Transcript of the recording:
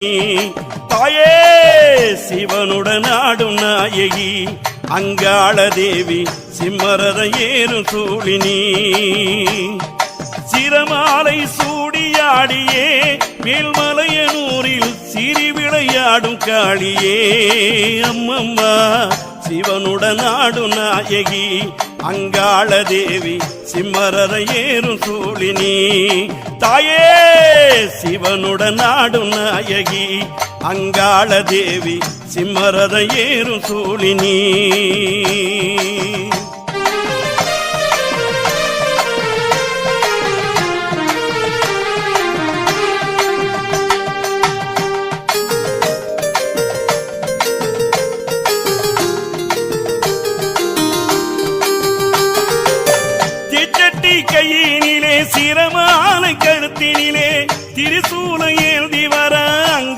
தாயே சிவனுடன் ஆடும் நாயகி அங்காள தேவி சிம்மரத ஏறும் சூழினி சிரமாலை சூடியாடியே மேல்மலையனூரில் சிறி விளையாடும் காளியே அம்மம்மா சிவனுடன் ஆடும் நாயகி அங்காள தேவி சிம்மரத ஏறும் சூழினி தாயே சிவனுடன் ஆடும் நாயகி அங்காள தேவி சிம்மரத ஏறும் சூழினி கையினிலே சிரமாலை கழுத்தினிலே